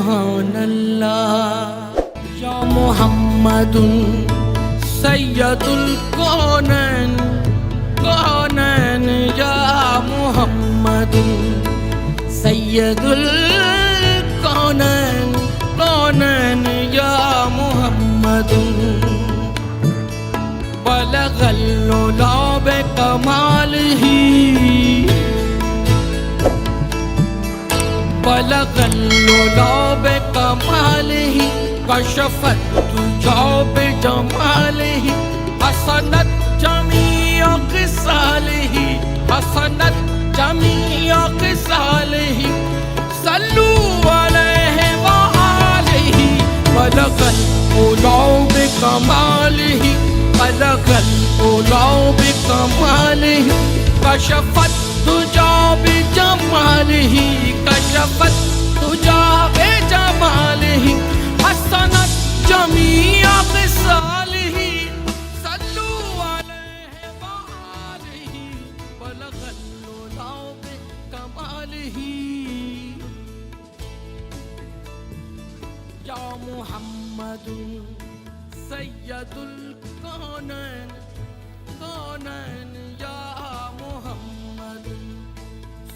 सुभान अल्लाह। या मुहम्मदुन सय्यदुल कौनैन कौनैन, या मुहम्मदुन सय्यदुल कौनैन कौनैन, या मुहम्मदुन बलगल उला बिकमालिही बलगल उला बिकमालिही, कशफत दुजा बिजमालिही, हसनत जमीअ ख़िसालिही हसनत जमीअ ख़िसालिही, सल्लू अलैहि व आलिही। बलगल उला बिकमालिही बलगल उला बिकमालिही, कशफत दुजा बिजमालिही कशफत दुजा बिजमालिही, हसनत जमीअ ख़िसालिही, सल्लू अलैहि व आलिही। बलगल उला बिकमालिही। या मुहम्मदुन सय्यदुल कौनैन कौनैन, या मुहम्मदुन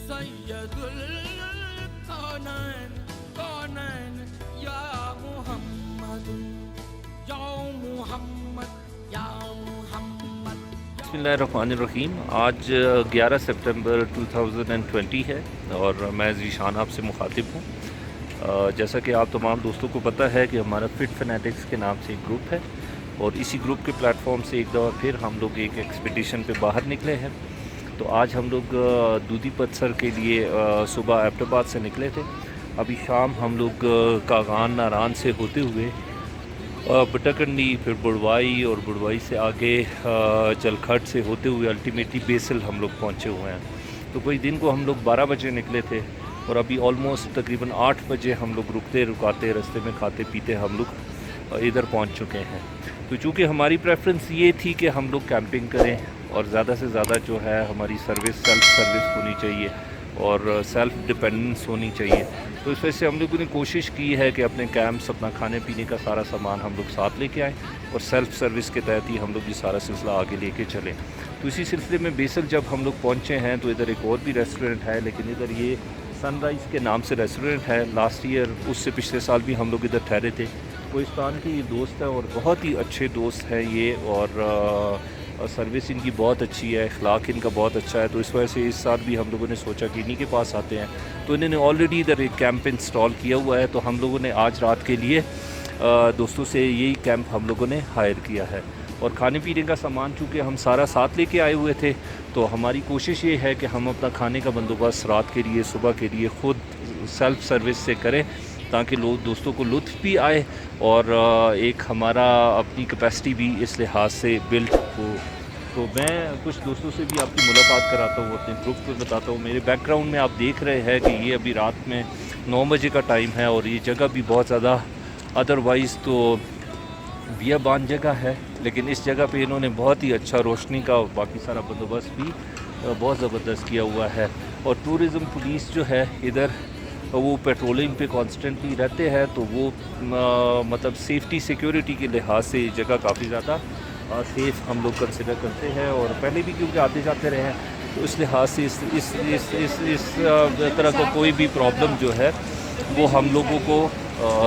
सय्यदुल कौनैन कौनैन, या मुहम्मदुन या मुहम्मद या मुहम्मद। बिस्मिल्लाहिर्रहमानिर्रहीम। आज 11 सितंबर 2020 है और मैं ज़ीशान आपसे मुखातिब हूँ। जैसा कि आप तमाम दोस्तों को पता है कि हमारा फिट फैनेटिक्स के नाम से एक ग्रुप है और इसी ग्रुप के प्लेटफॉर्म से एक दफ़ा फिर हम लोग एक एक्सपीडिशन पे बाहर निकले हैं। तो आज हम लोग दूधी पत्थर के लिए सुबह एबटाबाद से निकले थे। अभी शाम हम लोग कागान नारान से होते हुए बटकंडी, फिर बुड़वाई और बुड़वाई से आगे जलखट से होते हुए अल्टीमेटली बेसल हम लोग पहुँचे हुए हैं। तो कोई दिन को हम लोग 12 बजे निकले थे और अभी ऑलमोस्ट तकरीबन 8 बजे हम लोग रुकते रुकाते रास्ते में खाते पीते हम लोग इधर पहुंच चुके हैं। तो चूँकि हमारी प्रेफरेंस ये थी कि हम लोग कैंपिंग करें और ज़्यादा से ज़्यादा जो है हमारी सर्विस सेल्फ़ सर्विस होनी चाहिए और सेल्फ़ डिपेंडेंस होनी चाहिए, तो इस वजह से हम लोगों ने कोशिश की है कि अपने कैंप्स, अपना खाने पीने का सारा सामान हम लोग साथ लेके आएँ और सेल्फ़ सर्विस के तहत ही हम लोग ये सारा सिलसिला आगे लेके चलें। तो इसी सिलसिले में बेसल जब हम लोग पहुँचे हैं तो इधर एक और भी रेस्टोरेंट है, लेकिन इधर ये सनराइज़ के नाम से रेस्टोरेंट है। लास्ट ईयर उससे पिछले साल भी हम लोग इधर ठहरे थे। कोहिस्तान के ये दोस्त हैं और बहुत ही अच्छे दोस्त हैं ये, और सर्विस इनकी बहुत अच्छी है, अखलाक इनका बहुत अच्छा है। तो इस वजह से इस साल भी हम लोगों ने सोचा कि इन्हीं के पास आते हैं। तो इन्होंने ऑलरेडी इधर एक कैंप इंस्टॉल किया हुआ है, तो हम लोगों ने आज रात के लिए दोस्तों से यही कैंप हम लोगों ने हायर किया है। और खाने पीने का सामान चूँकि हम सारा साथ लेके आए हुए थे, तो हमारी कोशिश ये है कि हम अपना खाने का बंदोबस्त रात के लिए, सुबह के लिए ख़ुद सेल्फ़ सर्विस से करें, ताकि लोग दोस्तों को लुत्फ़ भी आए और एक हमारा अपनी कैपेसिटी भी इस लिहाज से बिल्ड हो। तो मैं कुछ दोस्तों से भी आपकी मुलाकात कराता हूँ, अपने ग्रुप को बताता हूँ। मेरे बैकग्राउंड में आप देख रहे हैं कि ये अभी रात में 9 बजे का टाइम है और ये जगह भी बहुत ज़्यादा अदरवाइज़ तो बियाबान जगह है, लेकिन इस जगह पे इन्होंने बहुत ही अच्छा रोशनी का और बाकी सारा बंदोबस्त भी बहुत ज़बरदस्त किया हुआ है। और टूरिज़म पुलिस जो है इधर वो पेट्रोलिंग पे कॉन्स्टेंटली रहते हैं, तो वो मतलब सेफ़्टी सिक्योरिटी के लिहाज से जगह काफ़ी ज़्यादा सेफ़ हम लोग कंसिडर करते हैं। और पहले भी क्योंकि आते जाते रहे हैं, तो इस लिहाज से इस तरह का कोई भी प्रॉब्लम जो है वो हम लोगों को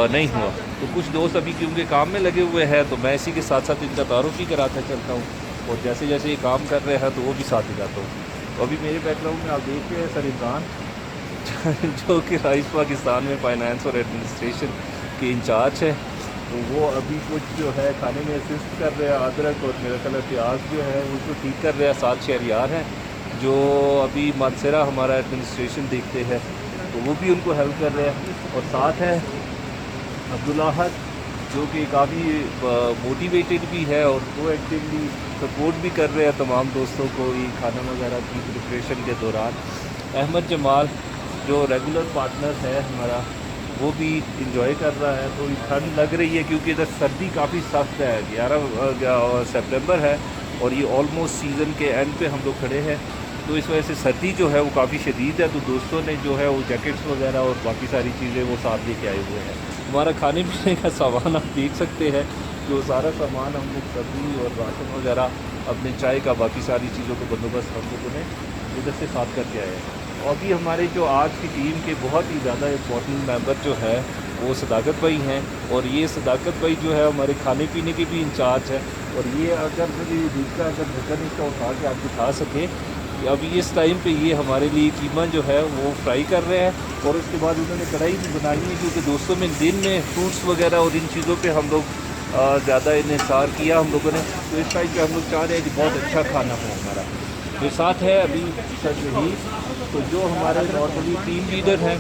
नहीं हुआ। तो कुछ दोस्त अभी क्योंकि काम में लगे हुए हैं, तो मैं इसी के साथ साथ इनका तारुफ भी कराता चलता हूँ और जैसे जैसे ये काम कर रहे हैं तो वो भी साथ ही जाता हूँ। तो अभी मेरे बैकग्राउंड में आप देख रहे हैं सर इमरान जो कि राइस पाकिस्तान में फ़ाइनेंस और एडमिनिस्ट्रेशन के इंचार्ज है। तो वो अभी कुछ जो है खाने में असिस्ट कर रहे हैं। अदरक और मेरा ख्याल प्याज जो है उसको ठीक कर रहे हैं। 7 शहरियार हैं जो अभी मानसरा हमारा एडमिनिस्ट्रेशन देखते हैं, तो वो भी उनको हेल्प कर रहे हैं। और साथ है अब्दुल्लाहद जो कि काफ़ी मोटिवेटेड भी है और प्रोएक्टिवली सपोर्ट भी कर रहे हैं तमाम दोस्तों को ये खाना वगैरह की प्रिपरेशन के दौरान। अहमद जमाल जो रेगुलर पार्टनर है हमारा, वो भी इंजॉय कर रहा है। तो ठंड लग रही है क्योंकि इधर सर्दी काफ़ी सख्त है। 11 सितंबर है और ये ऑलमोस्ट सीज़न के एंड पे हम लोग खड़े हैं। तो इस वजह से सर्दी जो है वो काफ़ी शदीद है। तो दोस्तों ने जो है वो जैकेट्स वगैरह और बाकी सारी चीज़ें वो साथ लेके आए हुए हैं। हमारा खाने पीने का सामान आप देख सकते हैं, जो सारा सामान हम लोग सब्ज़ी और राशन वगैरह अपने चाय का बाकी सारी चीज़ों का बंदोबस्त हम लोगों ने इधर से साथ करके आए हैं। और अभी हमारे जो आज की टीम के बहुत ही ज़्यादा इम्पोर्टेंट मेंबर जो है वो सदाकत भाई हैं, और ये सदाकत भाई जो है हमारे खाने पीने के भी इंचार्ज है। और ये अगर मुझे दूसरा अगर ढक्कन इसका उठा के आप दिखा सकें, अभी इस टाइम पे ये हमारे लिए कीमा जो है वो फ्राई कर रहे हैं। और उसके बाद उन्होंने कढ़ाई भी बनाई है, क्योंकि दोस्तों में दिन में फ्रूट्स वगैरह और इन चीज़ों पे हम लोग ज़्यादा इन्हिसार किया हम लोगों ने। तो इस टाइम पे हम लोग चाह रहे हैं कि बहुत अच्छा खाना हो हमारा। जो साथ है अभी सर रहीस, तो जो हमारे नॉर्मली टीम लीडर हैं,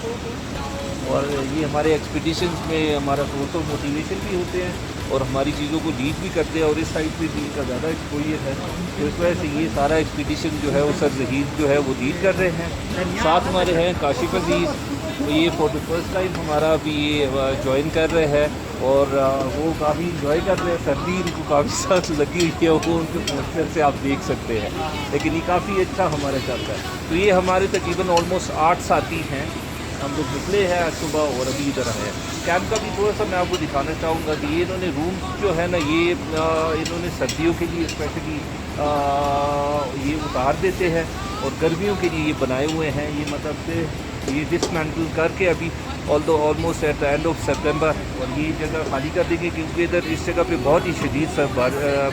और ये हमारे एक्सपीडिशंस में हमारा सोर्स ऑफ मोटिवेशन भी होते हैं और हमारी चीज़ों को लीड भी करते हैं। और इस साइड पे भी इनका ज़्यादा एक्सपोजर है, तो इस वजह से ये सारा एक्सपीडिशन जो है वो सर रहीस जो है वो लीड कर रहे हैं। साथ हमारे हैं काशिफ अजीज़, तो ये फॉर द फर्स्ट टाइम हमारा भी ये ज्वाइन कर रहे हैं, और वो काफ़ी इंजॉय कर रहे हैं। सर्दी इनको काफ़ी साथ लगी हुई है, वो उनके पोस्टर से आप देख सकते हैं, लेकिन ये काफ़ी अच्छा हमारा चल रहा है। तो ये हमारे तकरीबन ऑलमोस्ट 8 साथी हैं, हम लोग निकले हैं आज सुबह और अभी इधर आए हैं। कैंप का भी थोड़ा सा मैं आपको दिखाना चाहूँगा कि ये इन्होंने रूम्स जो है ना, ये इन्होंने सर्दियों के लिए स्पेशली ये उतार देते हैं, और गर्मियों के लिए ये बनाए हुए हैं। ये मतलब से ये डिसमेंटल करके अभी almost at the end of सितंबर, और ये जगह खाली कर देंगे, क्योंकि इधर इस जगह पे बहुत ही शदीद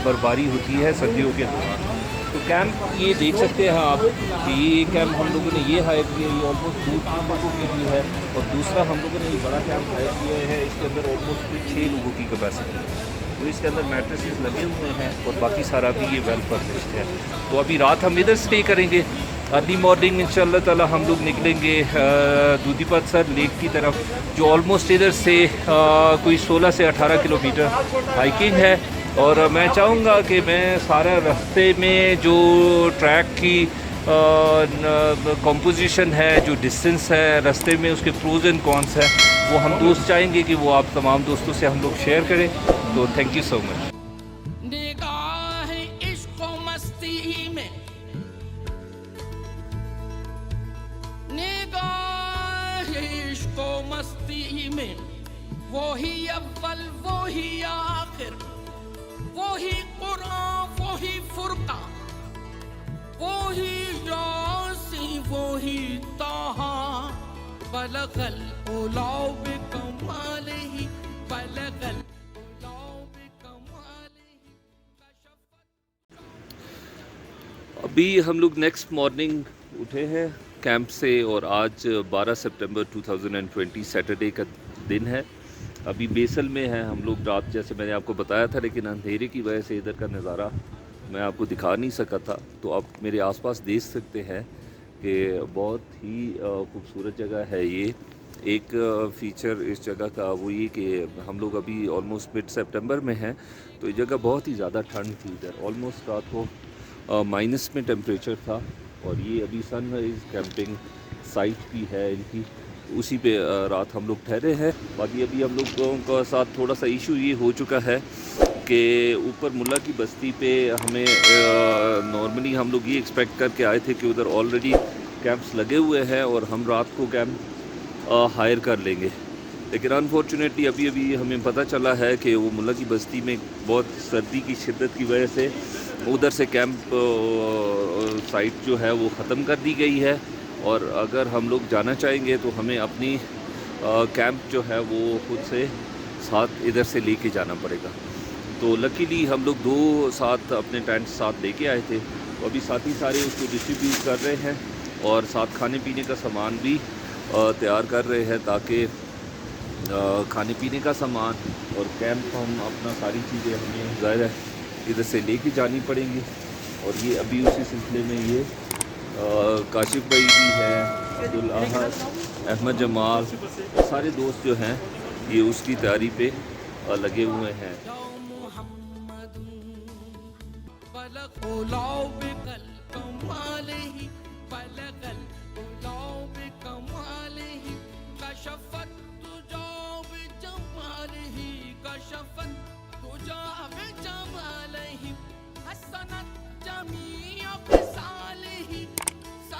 बर्फबारी होती है सर्दियों के दौरान। तो कैंप ये देख सकते हैं आप कि ये कैंप हम लोगों ने ये हायर किया, ये ऑलमोस्ट 2 लोगों के लिए है। और दूसरा हम लोगों ने ये बड़ा कैंप हायर किया है, इसके अंदर ऑलमोस्ट 6 लोगों की कैपेसिटी है। तो इसके अंदर मैट्रेसेस लगे हुए हैं और बाकी सारा भी ये वेल फर्निश्ड है। तो अभी रात हम इधर स्टे करेंगे। अर्ली मॉर्निंग इंशाल्लाह ताला हम लोग निकलेंगे दूधीपतसर लेक की तरफ, जो ऑलमोस्ट इधर से कोई 16 से 18 किलोमीटर हाइकिंग है। और मैं चाहूँगा कि मैं सारा रास्ते में जो ट्रैक की कंपोजिशन है, जो डिस्टेंस है रास्ते में, उसके प्रोज एंड कॉन्स है, वो हम दोस्त चाहेंगे कि वो आप तमाम दोस्तों से हम लोग शेयर करें। तो थैंक यू सो मच। निगाह इश्क मस्ती में, निगाह इश्क मस्ती में, वो ही अव्वल वो ही आखिर, वो ही कुरान वो ही फुरकान, वो ही यासीन वो ही ताहा, बलगल उलाउ बिकमालिही, बलगल उलाउ बिकमालिही। अभी हम लोग नेक्स्ट मॉर्निंग उठे हैं कैंप से, और आज 12 सितंबर 2020 सैटरडे का दिन है। अभी बेसल में हैं हम लोग। रात जैसे मैंने आपको बताया था, लेकिन अंधेरे की वजह से इधर का नज़ारा मैं आपको दिखा नहीं सका था। तो आप मेरे आसपास देख सकते हैं कि बहुत ही खूबसूरत जगह है ये। एक फ़ीचर इस जगह का वो ये कि हम लोग अभी ऑलमोस्ट मिड सितंबर में हैं, तो ये जगह बहुत ही ज़्यादा ठंड थी इधर। ऑलमोस्ट रात को माइनस में टेम्परेचर था। और ये अभी सनराइज़ कैंपिंग साइट भी है इनकी, उसी पे रात हम लोग ठहरे हैं। बाकी अभी हम लोगों का साथ थोड़ा सा इशू ये हो चुका है कि ऊपर मुल्ला की बस्ती पे हमें नॉर्मली हम लोग ये एक्सपेक्ट करके आए थे कि उधर ऑलरेडी कैंप्स लगे हुए हैं और हम रात को कैंप हायर कर लेंगे। लेकिन अनफॉर्चुनेटली अभी हमें पता चला है कि वो मुल्ला की बस्ती में बहुत सर्दी की शिद्दत की वजह से उधर से कैंप साइट जो है वो ख़त्म कर दी गई है। और अगर हम लोग जाना चाहेंगे तो हमें अपनी कैंप जो है वो खुद से साथ इधर से लेके जाना पड़ेगा। तो लकीली हम लोग 2 साथ अपने टेंट साथ लेके आए थे, तो अभी साथी सारे उसको डिस्ट्रीब्यूट कर रहे हैं और साथ खाने पीने का सामान भी तैयार कर रहे हैं, ताकि खाने पीने का सामान और कैंप हम अपना सारी चीज़ें हमें ज़ाहिर है इधर से लेके जानी पड़ेंगी। और ये अभी उसी सिलसिले में ये काशिफ भाई भी हैं, अब्दुल अहद, अहमद जमाल, सारे दोस्त जो हैं ये उसकी तैयारी पे लगे हुए हैं।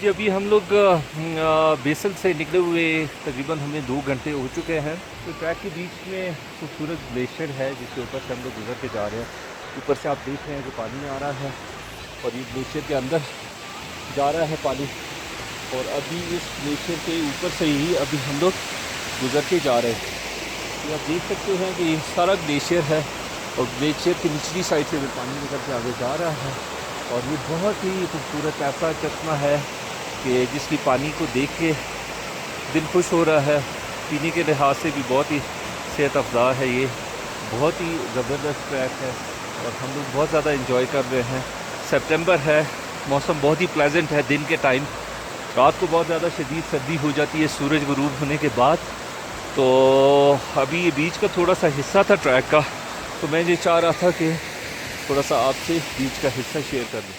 जी अभी हम लोग बेसल से निकले हुए तकरीबन हमें 2 घंटे हो चुके हैं। तो ट्रैक के बीच में खूबसूरत ग्लेशियर है जिसके ऊपर से हम लोग गुजर के जा रहे हैं। ऊपर से आप देख रहे हैं कि पानी आ रहा है और ये ग्लेशियर के अंदर जा रहा है पानी, और अभी इस ग्लेशियर के ऊपर से ही अभी हम लोग गुजर के जा रहे हैं। तो आप देख सकते हैं कि ये सारा ग्लेशियर है और ग्लेशियर की निचली साइड से भी पानी निकल के आगे जा रहा है, और ये बहुत ही खूबसूरत ऐसा चश्मा है कि जिसकी पानी को देख के दिल खुश हो रहा है। पीने के लिहाज से भी बहुत ही सेहत अफजा है। ये बहुत ही ज़बरदस्त ट्रैक है और हम लोग बहुत ज़्यादा इंजॉय कर रहे हैं। सितंबर है, मौसम बहुत ही प्लेजेंट है दिन के टाइम। रात को बहुत ज़्यादा शदीद सर्दी हो जाती है सूरज गुरूब होने के बाद। तो अभी ये बीच का थोड़ा सा हिस्सा था ट्रैक का, तो मैं ये चाह रहा था कि थोड़ा सा आपसे बीच का हिस्सा शेयर कर दूँ।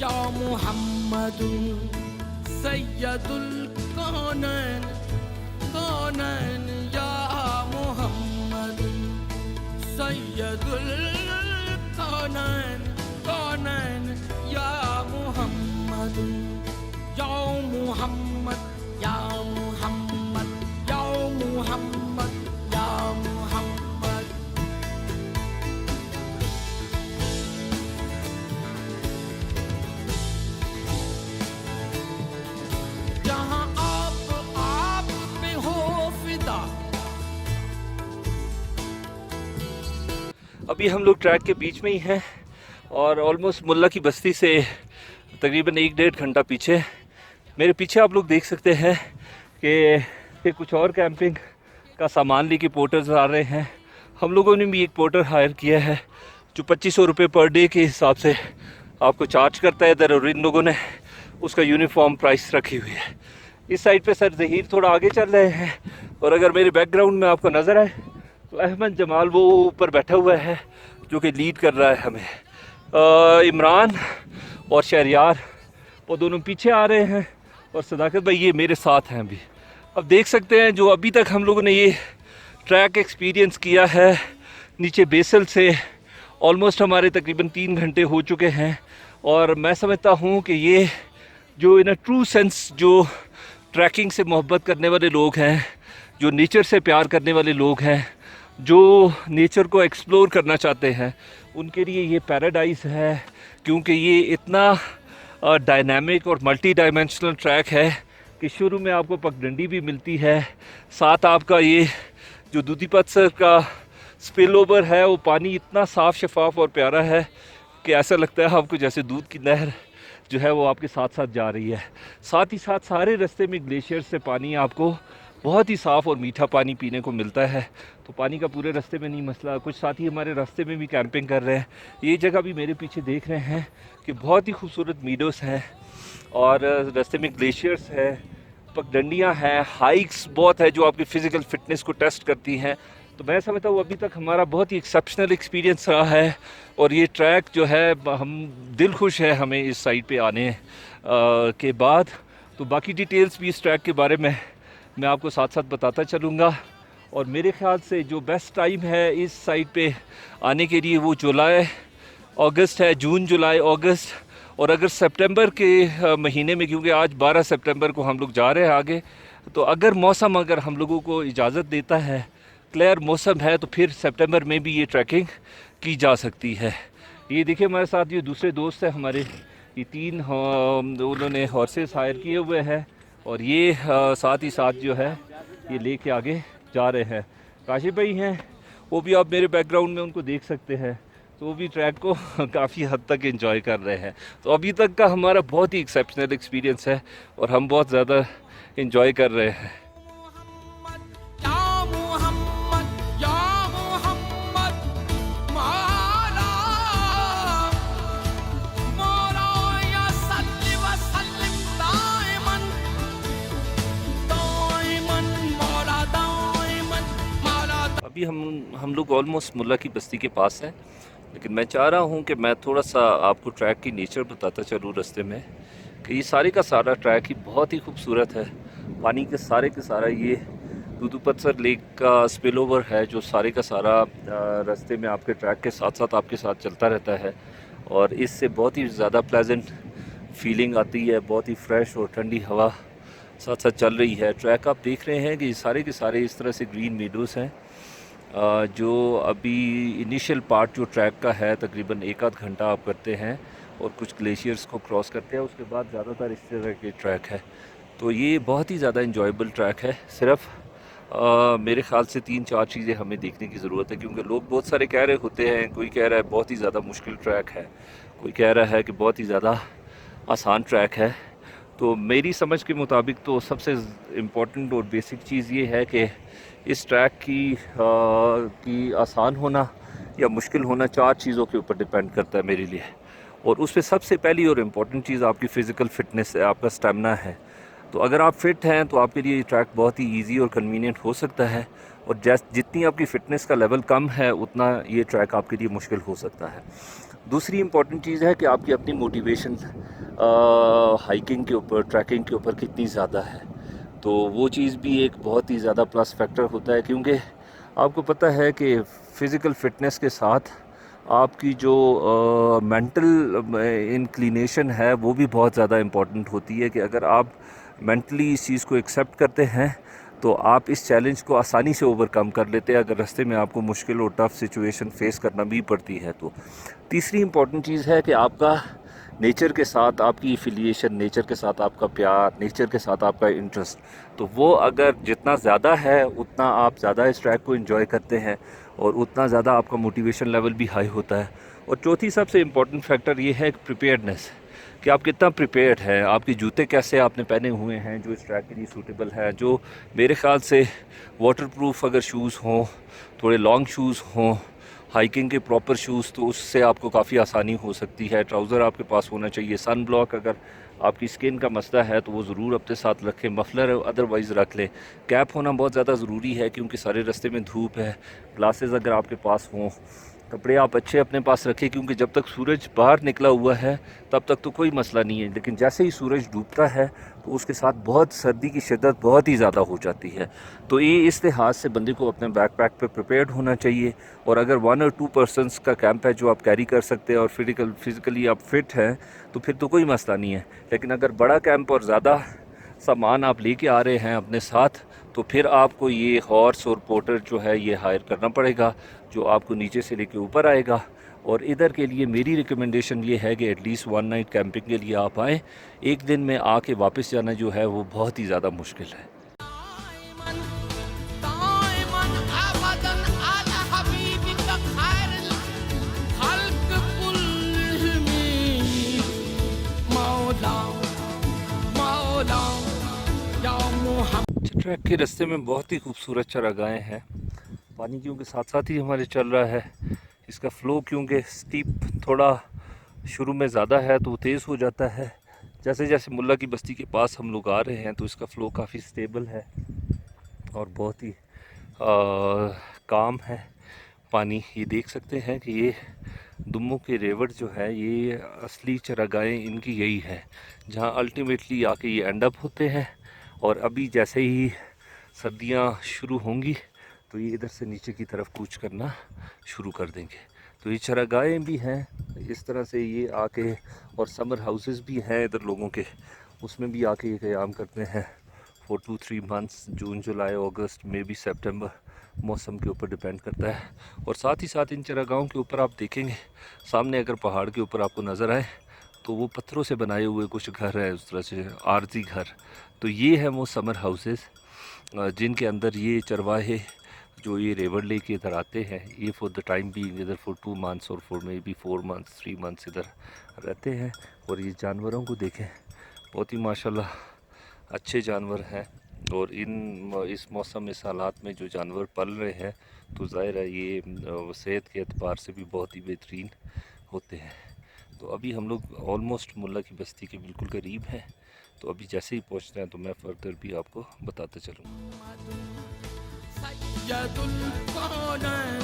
या मुहम्मद सय्यदुल कौनैन कौनैन या मुहम्मद सय्यदुल कौनैन कौनैन या मुहम्मद या मुहम्मद या मुहम्मद या मुहम्मद या मुहम्मद। जहाँ आप पे हो फिदा। अभी हम लोग ट्रैक के बीच में ही हैं और ऑलमोस्ट मुल्ला की बस्ती से तकरीबन 1-1.5 घंटा पीछे। मेरे पीछे आप लोग देख सकते हैं कि कुछ और कैंपिंग का सामान लेके पोर्टर्स आ रहे हैं। हम लोगों ने भी एक पोर्टर हायर किया है जो 2500 रुपये पर डे के हिसाब से आपको चार्ज करता है इधर, और इन लोगों ने उसका यूनिफॉर्म प्राइस रखी हुई है। इस साइड पे सर ज़हीर थोड़ा आगे चल रहे हैं, और अगर मेरे बैकग्राउंड में आपको नज़र आए तो अहमद जमाल वो ऊपर बैठा हुआ है जो कि लीड कर रहा है हमें। इमरान और शहरियार वो दोनों पीछे आ रहे हैं, और सदाकत भाई ये मेरे साथ हैं अभी। अब देख सकते हैं जो अभी तक हम लोगों ने ये ट्रैक एक्सपीरियंस किया है नीचे बेसल से, ऑलमोस्ट हमारे तकरीबन 3 घंटे हो चुके हैं। और मैं समझता हूँ कि ये जो इन अ ट्रू सेंस जो ट्रैकिंग से मोहब्बत करने वाले लोग हैं, जो नेचर से प्यार करने वाले लोग हैं, जो नेचर को एक्सप्लोर करना चाहते हैं, उनके लिए ये पैराडाइज है। क्योंकि ये इतना डायनामिक और मल्टी डायमेंशनल ट्रैक है कि शुरू में आपको पगडंडी भी मिलती है, साथ आपका ये जो दूधी पत्थर का स्पिल ओवर है वो पानी इतना साफ़ शफाफ और प्यारा है कि ऐसा लगता है आपको जैसे दूध की नहर जो है वो आपके साथ साथ जा रही है। साथ ही साथ सारे रास्ते में ग्लेशियर से पानी आपको बहुत ही साफ़ और मीठा पानी पीने को मिलता है। तो पानी का पूरे रास्ते में नहीं मसला। कुछ साथी हमारे रास्ते में भी कैंपिंग कर रहे हैं। ये जगह भी मेरे पीछे देख रहे हैं कि बहुत ही खूबसूरत मीडोस हैं और रास्ते में ग्लेशियर्स है। पगडंडियाँ हैं, हाइक्स बहुत है जो आपकी फ़िज़िकल फ़िटनेस को टेस्ट करती हैं। तो मैं समझता हूँ अभी तक हमारा बहुत ही एक्सेप्शनल एक्सपीरियंस रहा है और ये ट्रैक जो है हम दिल खुश है हमें इस साइड पे आने के बाद। तो बाकी डिटेल्स भी इस ट्रैक के बारे में मैं आपको साथ साथ बताता चलूँगा। और मेरे ख्याल से जो बेस्ट टाइम है इस साइड पे आने के लिए वो जुलाई अगस्त है, जून जुलाई अगस्त। और अगर सितंबर के महीने में, क्योंकि आज 12 सितंबर को हम लोग जा रहे हैं आगे, तो अगर मौसम अगर हम लोगों को इजाज़त देता है, क्लियर मौसम है, तो फिर सितंबर में भी ये ट्रैकिंग की जा सकती है। ये देखिए हमारे साथ ये दूसरे दोस्त हैं हमारे, ये 3 उन्होंने हॉर्सेस हायर किए हुए हैं और ये साथ ही साथ जो है ये लेके आगे जा रहे हैं। काशिफ भाई हैं, वो भी आप मेरे बैकग्राउंड में उनको देख सकते हैं, तो वो भी ट्रैक को काफ़ी हद तक एंजॉय कर रहे हैं। तो अभी तक का हमारा बहुत ही एक्सेप्शनल एक्सपीरियंस है और हम बहुत ज़्यादा एंजॉय कर रहे हैं। या मोहम्मद या मोहम्मद मौला मौला या सल्ली व सल्लिम दाइमन दाइमन मौला दाइमन मौला। अभी हम लोग ऑलमोस्ट मुल्ला की बस्ती के पास हैं, लेकिन मैं चाह रहा हूँ कि मैं थोड़ा सा आपको ट्रैक की नेचर बताता चलूँ रास्ते में, कि ये सारे का सारा ट्रैक ही बहुत ही खूबसूरत है। पानी के सारा ये दूधू पत्थर लेक का स्पिल ओवर है जो सारे का सारा रास्ते में आपके ट्रैक के साथ साथ आपके साथ चलता रहता है और इससे बहुत ही ज़्यादा प्लेजेंट फीलिंग आती है, बहुत ही फ्रेश और ठंडी हवा साथ साथ चल रही है। ट्रैक आप देख रहे हैं कि ये सारे के सारे इस तरह से ग्रीन मीडोज़ हैं। जो अभी इनिशियल पार्ट जो ट्रैक का है तकरीबन 1 आध घंटा आप करते हैं और कुछ ग्लेशियर्स को क्रॉस करते हैं, उसके बाद ज़्यादातर इस तरह के ट्रैक है। तो ये बहुत ही ज़्यादा इंजॉयबल ट्रैक है। सिर्फ मेरे ख़्याल से 3-4 चीज़ें हमें देखने की ज़रूरत है, क्योंकि लोग बहुत सारे कह रहे होते हैं, कोई कह रहा है बहुत ही ज़्यादा मुश्किल ट्रैक है, कोई कह रहा है कि बहुत ही ज़्यादा आसान ट्रैक है। तो मेरी समझ के मुताबिक तो सबसे इम्पॉर्टेंट और बेसिक चीज़ ये है कि इस ट्रैक की आसान होना या मुश्किल होना 4 चीज़ों के ऊपर डिपेंड करता है मेरे लिए। और उसमें सबसे पहली और इम्पॉर्टेंट चीज़ आपकी फ़िज़िकल फ़िटनेस है, आपका स्टेमिना है। तो अगर आप फ़िट हैं तो आपके लिए ये ट्रैक बहुत ही ईजी और कन्वीनियंट हो सकता है, और जितनी आपकी फ़िटनेस का लेवल कम है उतना ये ट्रैक आपके लिए मुश्किल हो सकता है। दूसरी इम्पॉर्टेंट चीज़ है कि आपकी अपनी मोटिवेशन हाइकिंग के ऊपर, ट्रैकिंग के ऊपर कितनी ज़्यादा है। तो वो चीज़ भी एक बहुत ही ज़्यादा प्लस फैक्टर होता है, क्योंकि आपको पता है कि फ़िज़िकल फ़िटनेस के साथ आपकी जो मेंटल इंक्लिनेशन है वो भी बहुत ज़्यादा इम्पॉर्टेंट होती है। कि अगर आप मेंटली इस चीज़ को एक्सेप्ट करते हैं तो आप इस चैलेंज को आसानी से ओवरकम कर लेते हैं, अगर रास्ते में आपको मुश्किल और टफ़ सिचुएशन फेस करना भी पड़ती है। तो तीसरी इम्पॉर्टेंट चीज़ है कि आपका नेचर के साथ आपकी एफिलिएशन, नेचर के साथ आपका प्यार, नेचर के साथ आपका इंटरेस्ट, तो वो अगर जितना ज़्यादा है उतना आप ज़्यादा इस ट्रैक को एंजॉय करते हैं और उतना ज़्यादा आपका मोटिवेशन लेवल भी हाई होता है। और चौथी सबसे इम्पॉर्टेंट फैक्टर ये है प्रिपेयर्डनेस, कि आप कितना प्रिपेयर्ड हैं, आपके जूते कैसे आपने पहने हुए हैं जो इस ट्रैक के लिए सूटेबल है। जो मेरे ख़्याल से वाटरप्रूफ अगर शूज़ हों, थोड़े लॉन्ग शूज़ हों, हाइकिंग के प्रॉपर शूज़, तो उससे आपको काफ़ी आसानी हो सकती है। ट्राउज़र आपके पास होना चाहिए। सन ब्लॉक अगर आपकी स्किन का मसला है तो वो ज़रूर अपने साथ रखें। मफलर अदरवाइज़ रख लें। कैप होना बहुत ज़्यादा ज़रूरी है क्योंकि सारे रास्ते में धूप है। ग्लासेस अगर आपके पास हों, कपड़े आप अच्छे अपने पास रखें, क्योंकि जब तक सूरज बाहर निकला हुआ है तब तक तो कोई मसला नहीं है, लेकिन जैसे ही सूरज डूबता है तो उसके साथ बहुत सर्दी की शिद्दत बहुत ही ज़्यादा हो जाती है। तो ये इस लिहाज से बंदे को अपने बैकपैक पे प्रिपेयर्ड होना चाहिए। और अगर 1 और 2 पर्सनस का कैंप है जो आप कैरी कर सकते हैं और फिज़िकली आप फिट हैं तो फिर तो कोई मसला नहीं है। लेकिन अगर बड़ा कैंप और ज़्यादा सामान आप लेके आ रहे हैं अपने साथ, तो फिर आपको ये हॉर्स और पोर्टर जो है ये हायर करना पड़ेगा, जो आपको नीचे से लेके ऊपर आएगा। और इधर के लिए मेरी रिकमेंडेशन ये है कि एटलीस्ट 1 नाइट कैंपिंग के लिए आप आएँ। एक दिन में आके वापस जाना जो है वो बहुत ही ज़्यादा मुश्किल है। दाइमन अबदन अला हबीबिका खैरुल खल्क कुल्लुहुम मौला मौला या मुहम्मद। ट्रैक के रास्ते में बहुत ही खूबसूरत चरागाहें हैं। पानी क्योंकि साथ साथ ही हमारे चल रहा है, इसका फ़्लो क्योंकि स्टीप थोड़ा शुरू में ज़्यादा है तो वो तेज़ हो जाता है, जैसे जैसे मुल्ला की बस्ती के पास हम लोग आ रहे हैं तो इसका फ़्लो काफ़ी स्टेबल है और बहुत ही काम है पानी। ये देख सकते हैं कि ये दुम्मों के रेवट जो है ये असली चरागाहें इनकी यही है, जहाँ अल्टीमेटली आके ये एंड अप होते हैं। और अभी जैसे ही सर्दियाँ शुरू होंगी तो ये इधर से नीचे की तरफ कूच करना शुरू कर देंगे। तो ये चरागाहें भी हैं इस तरह से ये आके, और समर हाउसेस भी हैं इधर लोगों के, उसमें भी आके ये क़याम करते हैं फॉर 2-3 मंथ्स, जून जुलाई अगस्त मे बी सितंबर, मौसम के ऊपर डिपेंड करता है। और साथ ही साथ इन चरागाहों के ऊपर आप देखेंगे सामने अगर पहाड़ के ऊपर आपको नज़र आए तो वो पत्थरों से बनाए हुए कुछ घर हैं, उस तरह से आरजी घर। तो ये है वो समर हाउसेस जिनके अंदर ये चरवाहे जो ये रेवर लेके इधर आते हैं, ये फॉर द टाइम भी इधर फॉर 2 मंथ्स और for may be 4 months 3 months इधर रहते हैं। और ये जानवरों को देखें, बहुत ही माशाल्लाह अच्छे जानवर हैं। और इस मौसम इस हालात में जो जानवर पल रहे हैं तो ज़ाहिर है ये सेहत के एतबार से भी बहुत ही बेहतरीन होते हैं। तो अभी हम लोग ऑलमोस्ट मुल्ला की बस्ती के बिल्कुल करीब हैं, तो अभी जैसे ही पहुंचते हैं तो मैं फर्दर भी आपको बताता चलूँगा। सय्यदुल कौनैन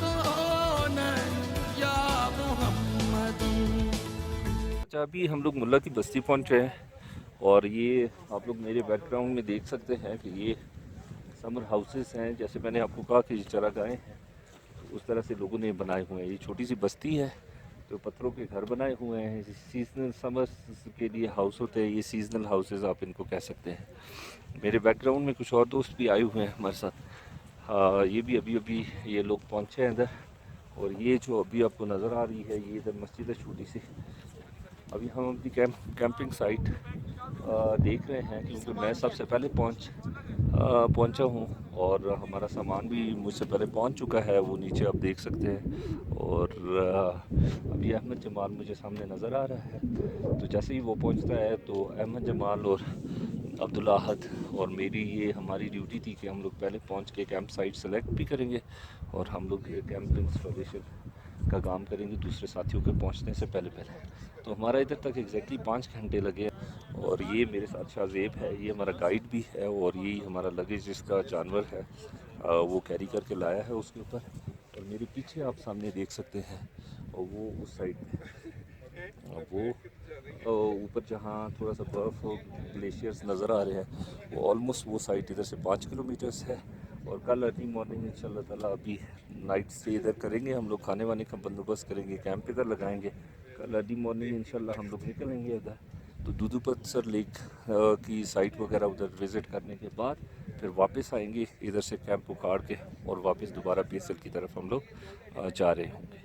कौनैन या मोहम्मद। अच्छा, अभी हम लोग मुल्ला की बस्ती पहुंचे हैं और ये आप लोग मेरे बैकग्राउंड में देख सकते हैं कि ये समर हाउसेस हैं। जैसे मैंने आपको कहा कि ये चरागाहें हैं, तो उस तरह से लोगों ने बनाए हुए हैं। ये छोटी सी बस्ती है तो पत्थरों के घर बनाए हुए हैं। सीजनल समर के लिए हाउस होते हैं, ये सीजनल हाउसेस आप इनको कह सकते हैं। मेरे बैकग्राउंड में कुछ और दोस्त भी आए हुए हैं हमारे साथ। ये भी अभी अभी ये लोग पहुँचे हैं इधर। और ये जो अभी आपको नज़र आ रही है ये इधर मस्जिद है छोटी सी। अभी हम अपनी कैंपिंग साइट देख रहे हैं क्योंकि मैं सबसे पहले पहुंचा हूं और हमारा सामान भी मुझसे पहले पहुंच चुका है, वो नीचे आप देख सकते हैं। और अभी अहमद जमाल मुझे सामने नज़र आ रहा है, तो जैसे ही वो पहुंचता है तो अहमद जमाल और अब्दुल्ला अहद और मेरी ये हमारी ड्यूटी थी कि हम लोग पहले पहुंच के कैंप साइट सेलेक्ट भी करेंगे और हम लोग कैंप इंस्टॉलेशन का काम करेंगे दूसरे साथियों के पहुंचने से पहले। तो हमारा इधर तक एग्जैक्टली 5 घंटे लगे। और ये मेरे साथ शाहजेब है, ये हमारा गाइड भी है और ये हमारा लगेज जिसका जानवर है वो कैरी करके लाया है उसके ऊपर। और मेरे पीछे आप सामने देख सकते हैं और वो उस साइड में वो ऊपर जहाँ थोड़ा सा बर्फ़ और ग्लेशियर्स नज़र आ रहे हैं वो ऑलमोस्ट वो साइड इधर से 5 किलोमीटर्स है। और कल अर्ली मॉर्निंग इंशाल्लाह ताला अभी नाइट स्टे इधर करेंगे, हम लोग खाने वाने का बंदोबस्त करेंगे, कैंप इधर लगाएंगे। कल अर्ली मॉर्निंग इंशाल्लाह हम लोग निकलेंगे इधर। तो दूधू पत्थर लेक की साइट वगैरह उधर विज़िट करने के बाद फिर वापस आएंगे इधर से कैंप उखाड़ के और वापस दोबारा पेसल की तरफ हम लोग जा रहे होंगे।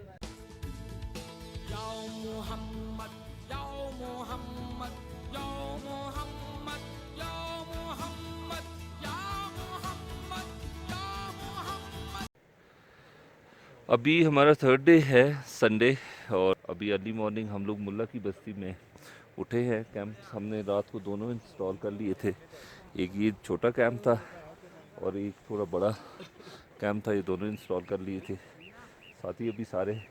या मोहम्मद या मोहम्मद या मोहम्मद या मोहम्मद या मोहम्मद या मोहम्मद। अभी हमारा थर्ड डे है, संडे, और अभी अर्ली मॉर्निंग हम लोग मुल्ला की बस्ती में उठे हैं। कैंप हमने रात को दोनों इंस्टॉल कर लिए थे, एक ये छोटा कैंप था और एक थोड़ा बड़ा कैंप था, ये दोनों इंस्टॉल कर लिए थे। साथ ही अभी सारे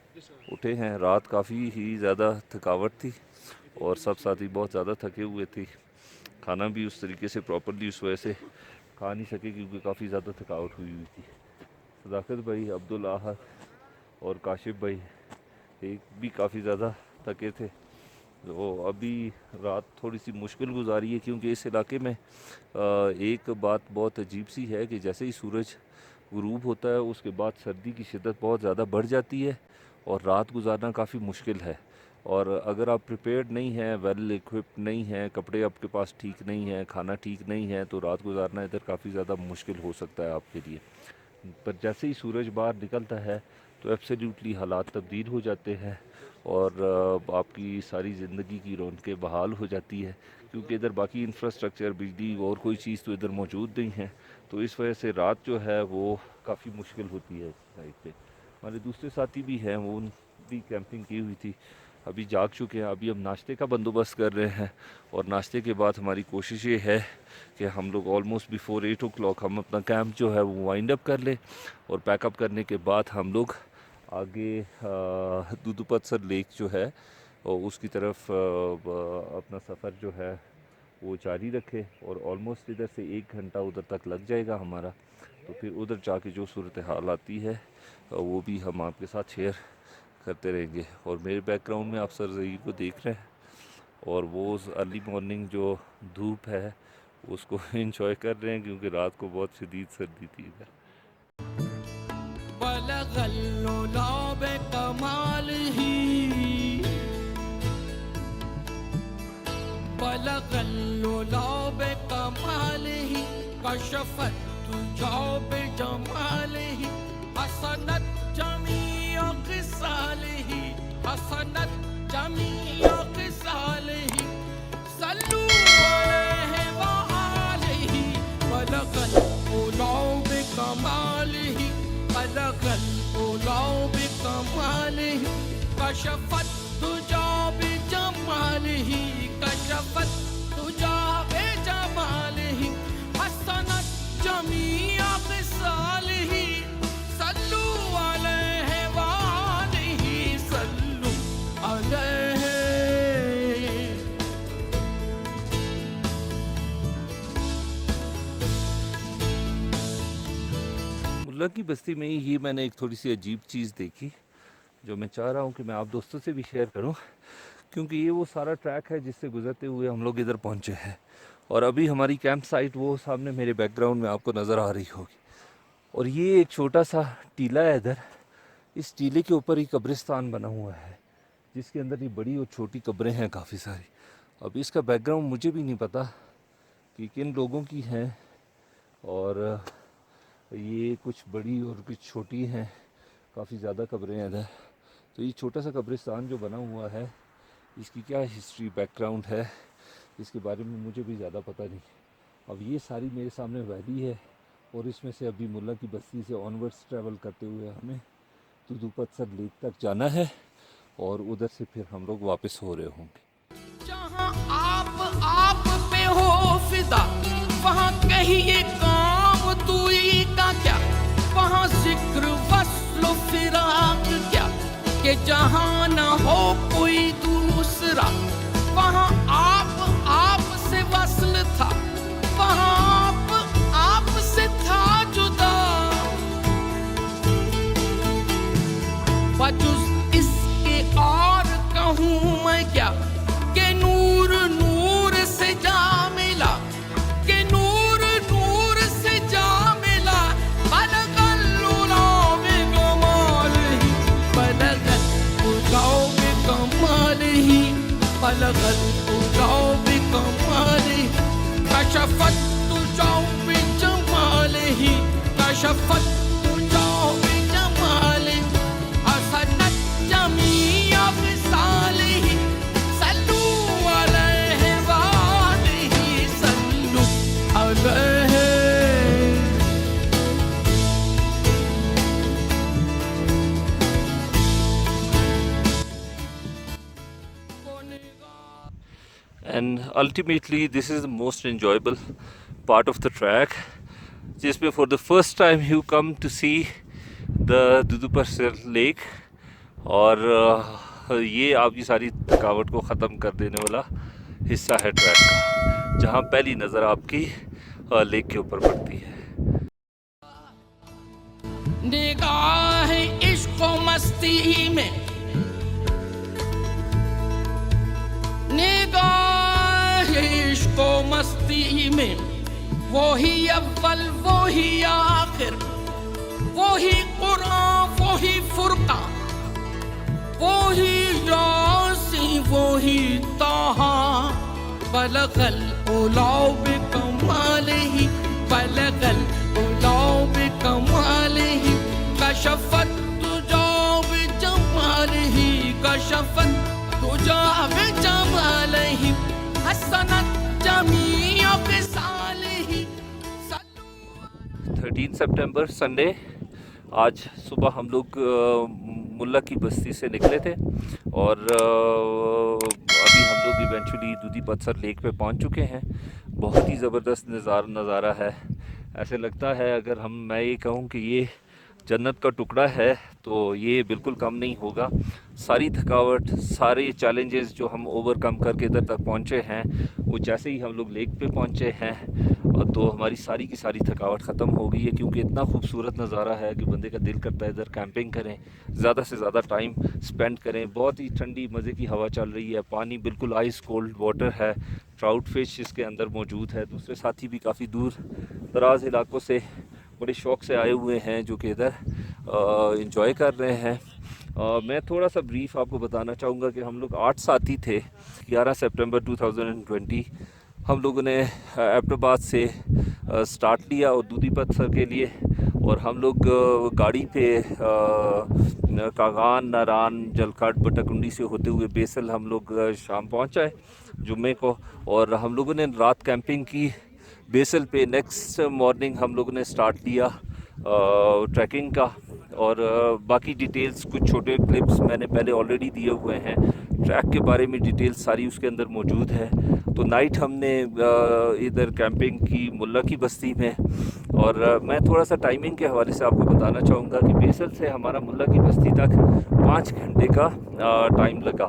उठे हैं। रात काफ़ी ही ज़्यादा थकावट थी और सब साथी बहुत ज़्यादा थके हुए थे। खाना भी उस तरीके से प्रॉपरली उस वजह से खा नहीं सके क्योंकि काफ़ी ज़्यादा थकावट हुई थी। सदाकत भाई, अब्दुल आहद और काशिफ भाई एक भी काफ़ी ज़्यादा थके थे। तो अभी रात थोड़ी सी मुश्किल गुजारी है क्योंकि इस इलाके में एक बात बहुत अजीब सी है कि जैसे ही सूरज गुरूब होता है उसके बाद सर्दी की शिद्दत बहुत ज़्यादा बढ़ जाती है और रात गुजारना काफ़ी मुश्किल है। और अगर आप प्रिपेयर्ड नहीं हैं, वेल इक्विप्ड नहीं हैं, कपड़े आपके पास ठीक नहीं हैं, खाना ठीक नहीं है, तो रात गुजारना इधर काफ़ी ज़्यादा मुश्किल हो सकता है आपके लिए। पर जैसे ही सूरज बाहर निकलता है तो एब्सोल्युटली हालात तब्दील हो जाते हैं और आपकी सारी ज़िंदगी की रौनकें बहाल हो जाती है क्योंकि इधर बाकी इंफ्रास्ट्रक्चर, बिजली और कोई चीज़ तो इधर मौजूद नहीं है। तो इस वजह से रात जो है वो काफ़ी मुश्किल होती है साइड पे। हमारे दूसरे साथी भी हैं, वो भी कैंपिंग की हुई थी, अभी जाग चुके हैं। अभी हम नाश्ते का बंदोबस्त कर रहे हैं और नाश्ते के बाद हमारी कोशिश ये है कि हम लोग ऑलमोस्ट बिफोर 8 o'clock हम अपना कैंप जो है वो वाइंड अप कर लें और पैकअप करने के बाद हम लोग आगे दूधू पत्थर लेक जो है और उसकी तरफ अपना सफ़र जो है वो जारी रखे। और ऑलमोस्ट इधर से 1 घंटा उधर तक लग जाएगा हमारा। तो फिर उधर जाके जो सूरत हाल आती है वो भी हम आपके साथ शेयर करते रहेंगे। और मेरे बैकग्राउंड में आप सर ज़हीर को देख रहे हैं, और वो अर्ली मॉर्निंग जो धूप है उसको एंजॉय कर रहे हैं, क्योंकि रात को बहुत शदीद सर्दी थी इधर। कशफत जमालिही हसनत जमीअ ख़िसालिही हसनत जमीअ ख़िसालिही सल्लू अलैहि व आलिही बलगल उला बिकमालिही बलगल उला बिकमालिही कशफत तुजा बिजमालिही कशफत तुजा बिजमालिही हसनत जमीअ ख़िसालिही सल्लू अलैहि व आलिही सल्लू अलैहि। मुल्ला की बस्ती में ही मैंने एक थोड़ी सी अजीब चीज़ देखी, जो मैं चाह रहा हूँ कि मैं आप दोस्तों से भी शेयर करूँ, क्योंकि ये वो सारा ट्रैक है जिससे गुजरते हुए हम लोग इधर पहुँचे हैं। और अभी हमारी कैंप साइट वो सामने मेरे बैकग्राउंड में आपको नज़र आ रही होगी। और ये एक छोटा सा टीला है इधर। इस टीले के ऊपर ही कब्रिस्तान बना हुआ है, जिसके अंदर ये बड़ी और छोटी कब्रें हैं काफ़ी सारी। अब इसका बैकग्राउंड मुझे भी नहीं पता कि किन लोगों की हैं, और ये कुछ बड़ी और कुछ छोटी हैं, काफ़ी ज़्यादा कब्रें हैं इधर। तो ये छोटा सा कब्रिस्तान जो बना हुआ है, इसकी क्या हिस्ट्री बैकग्राउंड है, इसके बारे में मुझे भी ज़्यादा पता नहीं। अब ये सारी मेरे सामने वैली है, और इसमें से अभी मुल्ला की बस्ती से ऑनवर्ड्स ट्रैवल करते हुए हमें दुदू पत्थर लेक तक जाना है, और उधर से फिर हम लोग वापस हो रहे होंगे। जहाँ आप पे हो फिदा, वहाँ कहिए काम दूरी का क्या, वहाँ जिक्र वस्ल फिराक क्या, कि जहाँ न हो कोई दूसरा, वहाँ आप से वस्ल था, वहाँ आप से था जुदा। वजुज़ इसके और कहूँ मैं क्या, कि नूर नूर से जा मिला, कि नूर नूर से जा मिला। बलगल उला बिकमालिही बलगल उला बिकमालिही बलगल उला बिकमालिही कशफत तुजा बिजमालिही कशफत तुजा बिजमालिही हसनत जमीअ ख़िसालिही सल्लू अलैहि व आलिही सल्लू अलैहि। And ultimately this is the most enjoyable part of the track, जिसमें for the first time you come to see the Dudu पत्थर लेक। और ये आपकी सारी थकावट को ख़त्म कर देने वाला हिस्सा है ट्रैक का, जहाँ पहली नज़र आपकी लेक के ऊपर पड़ती है। निगाह इश्क व मस्ती में, निगाह इश्क व मस्ती में, वो ही अव्वल वो ही आखिर, वो ही कुरान वो ही फुरकान, वो ही यासीन वो ही ताहा। बलगल उला बिकमालिही बलगल उला बिकमालिही कशफत तुजा बिजमालिही कशफत तुजा बिजमालिही हसनत जमीअ ख़िसालिही। 13 सितंबर संडे, आज सुबह हम लोग मुल्ला की बस्ती से निकले थे, और अभी हम लोग इवेंचुअली दूदी पत्थर लेक पे पहुंच चुके हैं। बहुत ही ज़बरदस्त नज़ारा है। ऐसे लगता है अगर मैं ये कहूँ कि ये जन्नत का टुकड़ा है, तो ये बिल्कुल कम नहीं होगा। सारी थकावट, सारे चैलेंजेस जो हम ओवरकम करके इधर तक पहुँचे हैं, वो जैसे ही हम लोग लेक पे पहुँचे हैं और तो हमारी सारी की सारी थकावट ख़त्म हो गई है, क्योंकि इतना खूबसूरत नज़ारा है कि बंदे का दिल करता है इधर कैंपिंग करें, ज़्यादा से ज़्यादा टाइम स्पेंड करें। बहुत ही ठंडी मज़े की हवा चल रही है, पानी बिल्कुल आइस कोल्ड वाटर है, ट्राउट फिश इसके अंदर मौजूद है। दूसरे साथी भी काफ़ी दूर दराज इलाकों से बड़े शौक़ से आए हुए हैं जो कि इधर इंजॉय कर रहे हैं। मैं थोड़ा सा ब्रीफ आपको बताना चाहूँगा कि हम लोग 8 साथी थे। 11 सितंबर 2020 हम लोगों ने एबटाबाद से स्टार्ट लिया और दूधी पत्थर के लिए, और हम लोग गाड़ी पे कागान, नारान, जलखट, बटाकुंडी से होते हुए बेसल हम लोग शाम पहुँचाए जुम्मे को, और हम लोगों ने रात कैंपिंग की बेसल पे। नेक्स्ट मॉर्निंग हम लोगों ने स्टार्ट लिया ट्रैकिंग का, और बाकी डिटेल्स कुछ छोटे क्लिप्स मैंने पहले ऑलरेडी दिए हुए हैं। ट्रैक के बारे में डिटेल्स सारी उसके अंदर मौजूद है। तो नाइट हमने इधर कैंपिंग की मुल्ला की बस्ती में, और मैं थोड़ा सा टाइमिंग के हवाले से आपको बताना चाहूँगा कि बेसल से हमारा मुल्ला की बस्ती तक 5 घंटे का टाइम लगा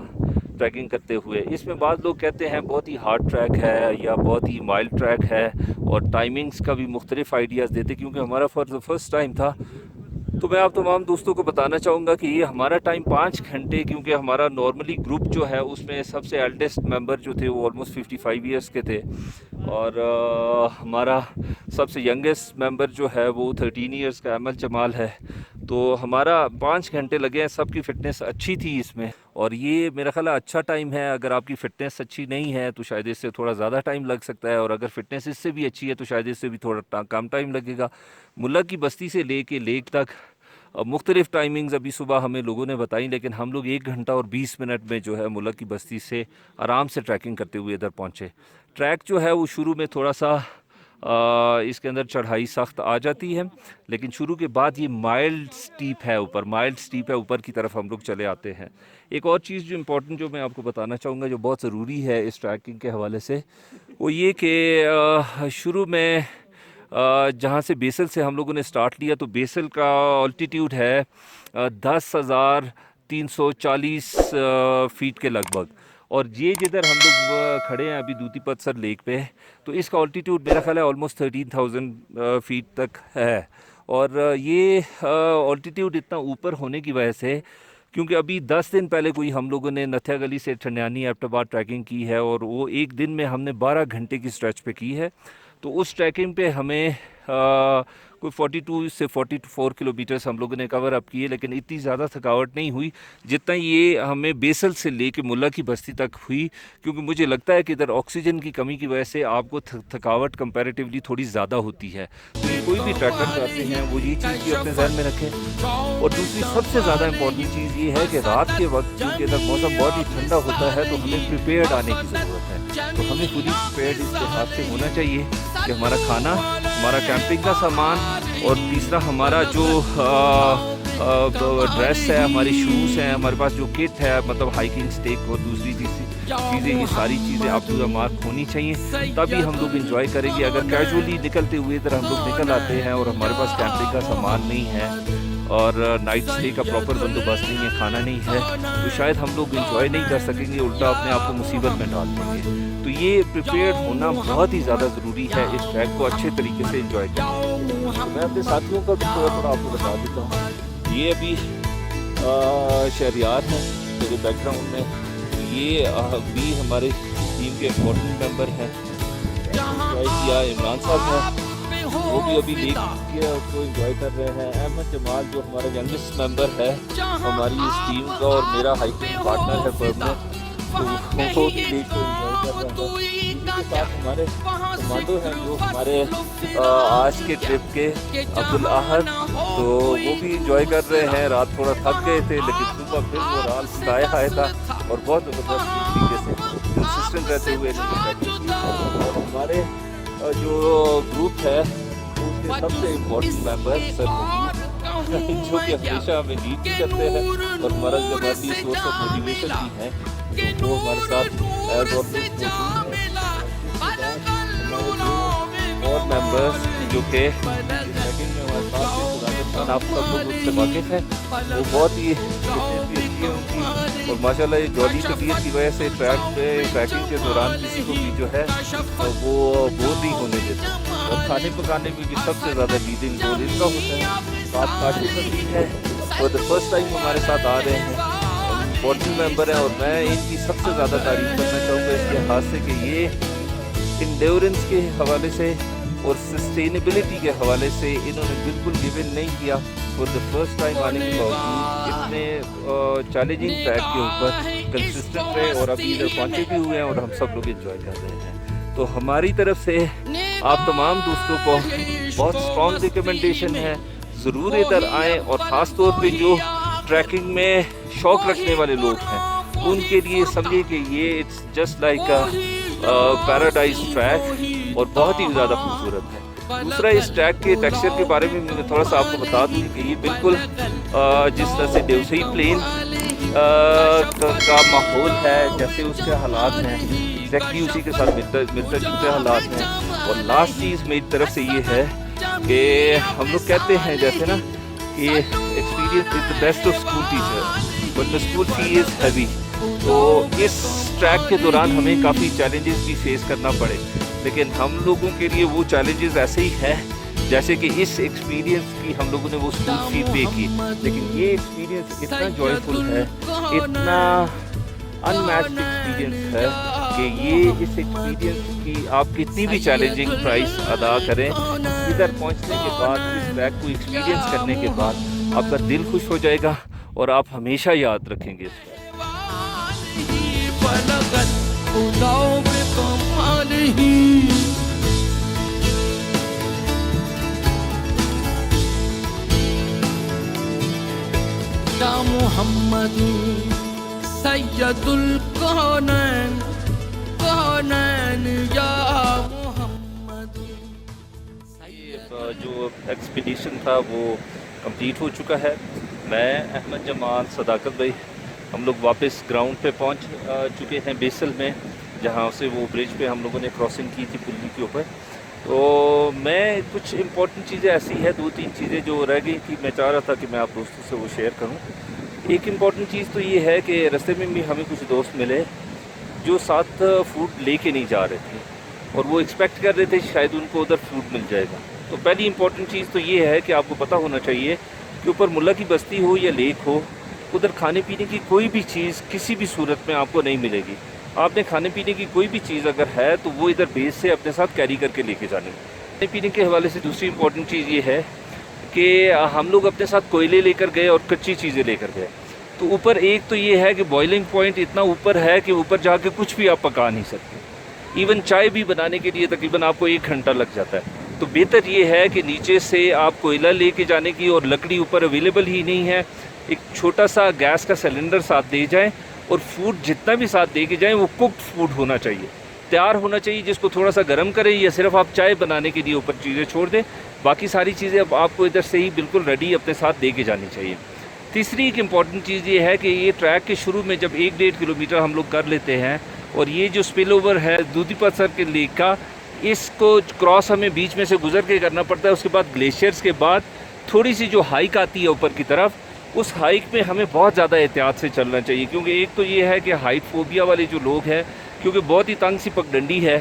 ट्रैकिंग करते हुए। इसमें बाद लोग कहते हैं बहुत ही हार्ड ट्रैक है या बहुत ही माइल्ड ट्रैक है, और टाइमिंग्स का भी मुख्तलिफ आइडियाज़ देते। क्योंकि हमारा फर्स्ट टाइम था, तो मैं आप तमाम दोस्तों को बताना चाहूँगा कि ये हमारा टाइम 5 घंटे, क्योंकि हमारा नॉर्मली ग्रुप जो है उसमें सबसे एल्डेस्ट मेंबर जो थे वो ऑलमोस्ट 55 ईयर्स के थे, और हमारा सबसे यंगेस्ट मेंबर जो है वो 13 ईयर्स का अमल जमाल है। तो हमारा 5 घंटे लगे हैं। सबकी फ़िटनेस अच्छी थी इसमें, और ये मेरा ख़्याल अच्छा टाइम है। अगर आपकी फ़िटनेस अच्छी नहीं है तो शायद इससे थोड़ा ज़्यादा टाइम लग सकता है, और अगर फ़िटनेस इससे भी अच्छी है तो शायद इससे भी थोड़ा कम टाइम लगेगा। मुल्ला की बस्ती से लेके लेक तक मुख्तलिफ़ टाइमिंग्स अभी सुबह हमें लोगों ने बताई, लेकिन हम लोग 1 घंटा और 20 मिनट में जो है मुल्ला की बस्ती से आराम से ट्रैकिंग करते हुए इधर पहुँचे। ट्रैक जो है वो शुरू में थोड़ा सा इसके अंदर चढ़ाई सख्त आ जाती है, लेकिन शुरू के बाद ये माइल्ड स्टीप है ऊपर की तरफ हम लोग चले आते हैं। एक और चीज़ जो इम्पोर्टेंट जो मैं आपको बताना चाहूँगा, जो बहुत ज़रूरी है इस ट्रैकिंग के हवाले से, वो ये कि शुरू में जहाँ से बेसल से हम लोगों ने स्टार्ट लिया, तो बेसल का ऑल्टीट्यूड है 10,340 फीट के लगभग, और ये जिधर हम लोग खड़े हैं अभी दूधी पत्थर लेक पे, तो इसका ऑल्टीट्यूड मेरा ख्याल है ऑलमोस्ट 13,000 फीट तक है। और ये ऑल्टीट्यूड इतना ऊपर होने की वजह से, क्योंकि अभी 10 दिन पहले कोई हम लोगों ने नथिया गली से ठंडियानी एबटाबाद ट्रैकिंग की है, और वो एक दिन में हमने 12 घंटे की स्ट्रेच पे की है। तो उस ट्रैकिंग पे हमें कोई 42 से 44 किलोमीटर्स हम लोगों ने कवर अप किए, लेकिन इतनी ज़्यादा थकावट नहीं हुई जितना ये हमें बेसल से लेके मुल्ला की बस्ती तक हुई। क्योंकि मुझे लगता है कि इधर ऑक्सीजन की कमी की वजह से आपको थकावट कंपैरेटिवली थोड़ी ज़्यादा होती है। तो कोई भी ट्रैकर करते हैं वो ये चीज़ भी अपने ध्यान में रखें। और दूसरी सबसे ज़्यादा इम्पोर्टेंट चीज़ ये है कि रात के वक्त क्योंकि इधर मौसम बहुत ही ठंडा होता है, तो हमें प्रिपेयर्ड आने की ज़रूरत है। तो हमें पूरी प्रिपेयर्ड इस लिहाज से होना चाहिए कि हमारा खाना, हमारा कैंपिंग का सामान, और तीसरा हमारा जो ड्रेस है, हमारे शूज़ हैं, हमारे पास जो किट है, मतलब हाइकिंग स्टिक और दूसरी चीज़ें, ये सारी चीज़ें आप पूरा मार्क होनी चाहिए, तभी हम लोग इंजॉय करेंगे। अगर कैजुअली निकलते हुए इधर हम लोग निकल आते हैं और हमारे पास कैंपिंग का सामान नहीं है और नाइट स्टे का प्रॉपर बंदोबस्त नहीं है, खाना नहीं है, तो शायद हम लोग इंजॉय नहीं कर सकेंगे, उल्टा अपने आप को मुसीबत में डाल देंगे। तो ये प्रिपेयर्ड होना बहुत ही ज़्यादा ज़रूरी है इस ट्रैक को अच्छे तरीके से इंजॉय करने। तो मैं अपने साथियों का भी थोड़ा आपको बता देता हूँ। ये अभी शहरियार हैं मेरे बैकग्राउंड में, ये भी हमारे टीम के इम्पोर्टेंट मेंबर हैं। या इमरान साहब हैं, वो भी अभी लेक को एंजॉय कर रहे हैं। अहमद जमाल जो हमारा यंगेस्ट मेंबर है हमारी इस टीम का और मेरा हाइकिंग पार्टनर है परमानेंट, तो वो भी लेक को एंजॉय कर रहे हैं। इसी के साथ हमारे कमांडो हैं जो हमारे आज के ट्रिप के अब्दुल अहद, तो वो भी एंजॉय कर रहे हैं। रात थोड़ा थक गए थे, लेकिन सुबह फिर वो रात सिखाया आया था और बहुत ज़बरदस्त तरीके से कंसिस्टेंट रहते हुए। और हमारे जो ग्रुप है उसके सबसे इम्पोर्टेंट मेंबर सर जो कि हमेशा हमें लीड भी करते हैं और हमारा जमाती सोर्स ऑफ मोटिवेशन भी है, वो हमारे साथ एज और मेंबर्स जो कि सेकंड में हमारे साथ ईशान आप सब लोग उससे वाकिफ़ हैं, वो बहुत ही फिटनेस भी अच्छी है उनकी, और माशाल्लाह ये जॉली तबीयत की वजह से ट्रैकिंग के दौरान किसी को भी जो है तो वो बोर नहीं होने देते, और खाने पकाने में भी सबसे ज़्यादा लीडिंग रोल इनका होता है। बात काशिफ अजीम है, वो द फर्स्ट टाइम हमारे साथ आ रहे हैं, बोर्ड मेंबर हैं, और मैं इनकी सबसे ज़्यादा तारीफ करना चाहूँगा इस लिहाज से कि ये इंड्योरेंस के हवाले से और सस्टेनेबिलिटी के हवाले से इन्होंने बिल्कुल गिव इन नहीं किया। फॉर द फर्स्ट टाइम आने के बावजूद इतने चैलेंजिंग ट्रैक के ऊपर कंसिस्टेंट रहे, और अभी इधर पहुँचे भी हुए हैं और हम सब लोग एंजॉय कर रहे हैं। तो हमारी तरफ से आप तमाम दोस्तों को बहुत स्ट्रॉन्ग रिकमेंडेशन है, ज़रूर इधर आएँ, और ख़ास तौर पे जो ट्रैकिंग में शौक़ रखने वाले लोग हैं उनके लिए समझिए कि ये it's just like paradise track, और बहुत ही ज़्यादा खूबसूरत है। दूसरा, इस ट्रैक के टेक्सचर के बारे में मैं थोड़ा सा आपको बता दूँ कि ये बिल्कुल जिस तरह से देवसई प्लेन का माहौल है, जैसे उसके हालात हैं एग्जैक्टली उसी के साथ मिलते जुलते हालात हैं। और लास्ट चीज़ मेरी तरफ से ये है कि हम लोग कहते हैं जैसे ना कि experience is the best of school teacher but the school fee is heavy. तो इस ट्रैक के दौरान हमें काफ़ी चैलेंजेस भी फेस करना पड़े, लेकिन हम लोगों के लिए वो चैलेंजेस ऐसे ही हैं जैसे कि इस एक्सपीरियंस की हम लोगों ने वो स्कूल फी पे की, लेकिन ये एक्सपीरियंस इतना जॉयफुल है, इतना अनमैच्ड एक्सपीरियंस है कि ये इस एक्सपीरियंस की आप कितनी भी चैलेंजिंग प्राइस अदा करें, इधर पहुंचने के बाद इस ट्रैक को एक्सपीरियंस करने के बाद आपका दिल खुश हो जाएगा और आप हमेशा याद रखेंगे इस ट्रैक। या मुहम्मद सैयदुल कौनैन कौनैन या मुहम्मद। जो एक्सपीडिशन था वो कंप्लीट हो चुका है। मैं, अहमद जमाल, सदाकत भाई, हम लोग वापस ग्राउंड पे पहुंच चुके हैं बेसल में, जहां से वो ब्रिज पे हम लोगों ने क्रॉसिंग की थी पुली के ऊपर। तो मैं कुछ इम्पोर्टेंट चीज़ें ऐसी है, 2-3 चीज़ें जो रह गई थी, मैं चाह रहा था कि मैं आप दोस्तों से वो शेयर करूं। एक इम्पॉर्टेंट चीज़ तो ये है कि रास्ते में भी हमें कुछ दोस्त मिले जो साथ फूड लेके नहीं जा रहे थे, और वो एक्सपेक्ट कर रहे थे शायद उनको उधर फूड मिल जाएगा। तो पहली इम्पॉर्टेंट चीज़ तो ये है कि आपको पता होना चाहिए कि ऊपर मुल्ला की बस्ती हो या लेक हो, उधर खाने पीने की कोई भी चीज़ किसी भी सूरत में आपको नहीं मिलेगी। आपने खाने पीने की कोई भी चीज़ अगर है तो वो इधर बेस से अपने साथ कैरी करके लेके जानी। खाने पीने के हवाले से दूसरी इम्पॉर्टेंट चीज़ ये है कि हम लोग अपने साथ कोयले लेकर गए और कच्ची चीज़ें लेकर गए। तो ऊपर एक तो ये है कि बॉइलिंग पॉइंट इतना ऊपर है कि ऊपर जाके कुछ भी आप पका नहीं सकते। इवन चाय भी बनाने के लिए तकरीबन आपको 1 घंटा लग जाता है। तो बेहतर ये है कि नीचे से आप कोयला लेके जाने की, और लकड़ी ऊपर अवेलेबल ही नहीं है, एक छोटा सा गैस का सिलेंडर साथ दे जाएं, और फूड जितना भी साथ दे के जाएं वो कुक्ड फूड होना चाहिए, तैयार होना चाहिए, जिसको थोड़ा सा गर्म करें, या सिर्फ आप चाय बनाने के लिए ऊपर चीज़ें छोड़ दें, बाकी सारी चीज़ें अब आपको इधर से ही बिल्कुल रेडी अपने साथ दे के जानी चाहिए। तीसरी एक इम्पॉर्टेंट चीज़ ये है कि ये ट्रैक के शुरू में जब 1-1.5 किलोमीटर हम लोग कर लेते हैं, और ये जो स्पिल ओवर है दूधीपत्थर के लेक का, इसको क्रॉस हमें बीच में से गुजर के करना पड़ता है। उसके बाद ग्लेशियर्स के बाद थोड़ी सी जो हाइक आती है ऊपर की तरफ, उस हाइक पे हमें बहुत ज़्यादा एहतियात से चलना चाहिए, क्योंकि एक तो ये है कि हाइट फोबिया वाले जो लोग हैं, क्योंकि बहुत ही तंग सी पगडंडी है,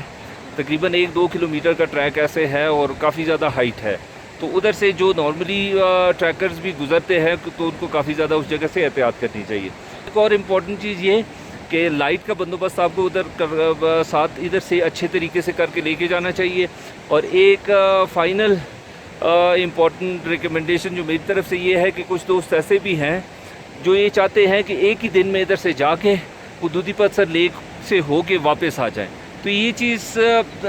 तकरीबन 1-2 किलोमीटर का ट्रैक ऐसे है और काफ़ी ज़्यादा हाइट है, तो उधर से जो नॉर्मली ट्रैकर्स भी गुजरते हैं तो उनको काफ़ी ज़्यादा उस जगह से एहतियात करनी चाहिए। एक और इम्पॉर्टेंट चीज़ ये कि लाइट का बंदोबस्त आपको उधर साथ इधर से अच्छे तरीके से करके लेके जाना चाहिए। और एक फ़ाइनल इम्पॉर्टेंट रिकमेंडेशन जो मेरी तरफ से ये है कि कुछ दोस्त ऐसे भी हैं जो ये चाहते हैं कि एक ही दिन में इधर से जाके वो दूधीपत्थर लेक से होके वापस आ जाएं। तो ये चीज़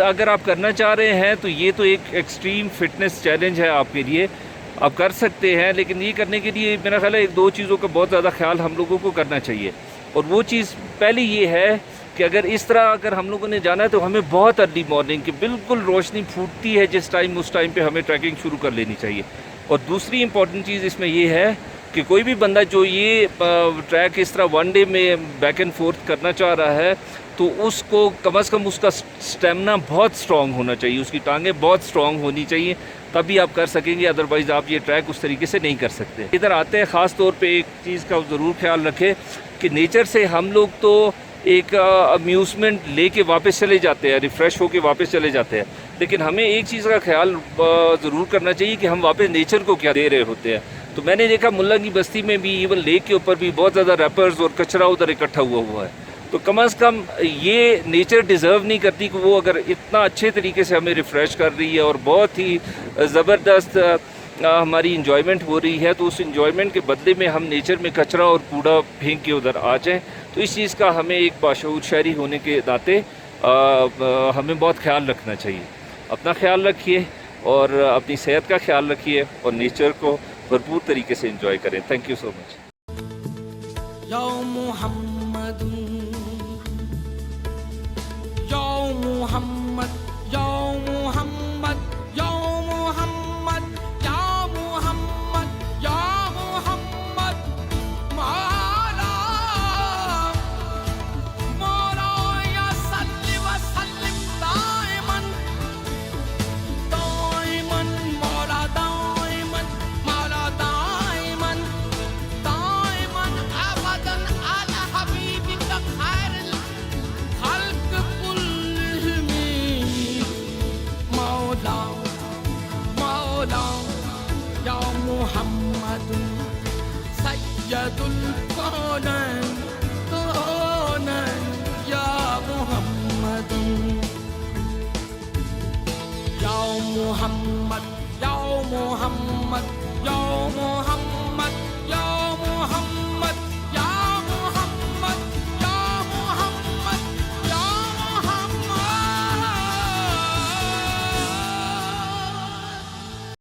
अगर आप करना चाह रहे हैं तो ये तो एक एक्सट्रीम फिटनेस चैलेंज है आपके लिए, आप कर सकते हैं, लेकिन ये करने के लिए मेरा ख्याल है 1-2 चीज़ों का बहुत ज़्यादा ख्याल हम लोगों को करना चाहिए। और वो चीज़ पहली ये है कि अगर हम लोगों ने जाना है तो हमें बहुत अर्ली मॉर्निंग की बिल्कुल रोशनी फूटती है जिस टाइम, उस टाइम पे हमें ट्रैकिंग शुरू कर लेनी चाहिए। और दूसरी इंपॉर्टेंट चीज़ इसमें ये है कि कोई भी बंदा जो ये ट्रैक इस तरह 1 डे में बैक एंड फोर्थ करना चाह रहा है तो उसको कम से कम उसका स्टेमिना बहुत स्ट्रॉन्ग होना चाहिए, उसकी टांगें बहुत स्ट्रॉन्ग होनी चाहिए, तभी आप कर सकेंगे, अदरवाइज़ आप ये ट्रैक उस तरीके से नहीं कर सकते। इधर आते हैं, ख़ास तौर पे एक चीज़ का ज़रूर ख्याल रखें कि नेचर से हम लोग तो एक अम्यूज़मेंट लेके वापस चले जाते हैं, रिफ़्रेश होके वापस चले जाते हैं, लेकिन हमें एक चीज़ का ख्याल ज़रूर करना चाहिए कि हम वापस नेचर को क्या दे रहे होते हैं। तो मैंने देखा मुल्ला की बस्ती में भी, इवन लेक के ऊपर भी बहुत ज़्यादा रैपर्स और कचरा उधर इकट्ठा हुआ है। तो कम से कम ये नेचर डिज़र्व नहीं करती कि वो अगर इतना अच्छे तरीके से हमें रिफ़्रेश कर रही है और बहुत ही ज़बरदस्त हमारी इंजॉयमेंट हो रही है, तो उस इंजॉयमेंट के बदले में हम नेचर में कचरा और कूड़ा फेंक के उधर आ जाएँ, तो इस चीज़ का हमें एक बाशऊर शहरी होने के नाते हमें बहुत ख्याल रखना चाहिए। अपना ख्याल रखिए और अपनी सेहत का ख्याल रखिए और नेचर को भरपूर तरीके से एंजॉय करें। Thank you so much. या मोहम्मद, या मोहम्मद, या मोहम्मद, या मोहम्मद, या मोहम्मद, या मोहम्मद, मौला मौला या सल्ली व सल्लिम दाइमन दाइमन मौला दाइमन मौला दाइमन दाइमन अबदन अला हबीबिका खैरुल खल्क कुल्लिहिम मौला मौला या मुहम्मद सय्यदुल कौनैन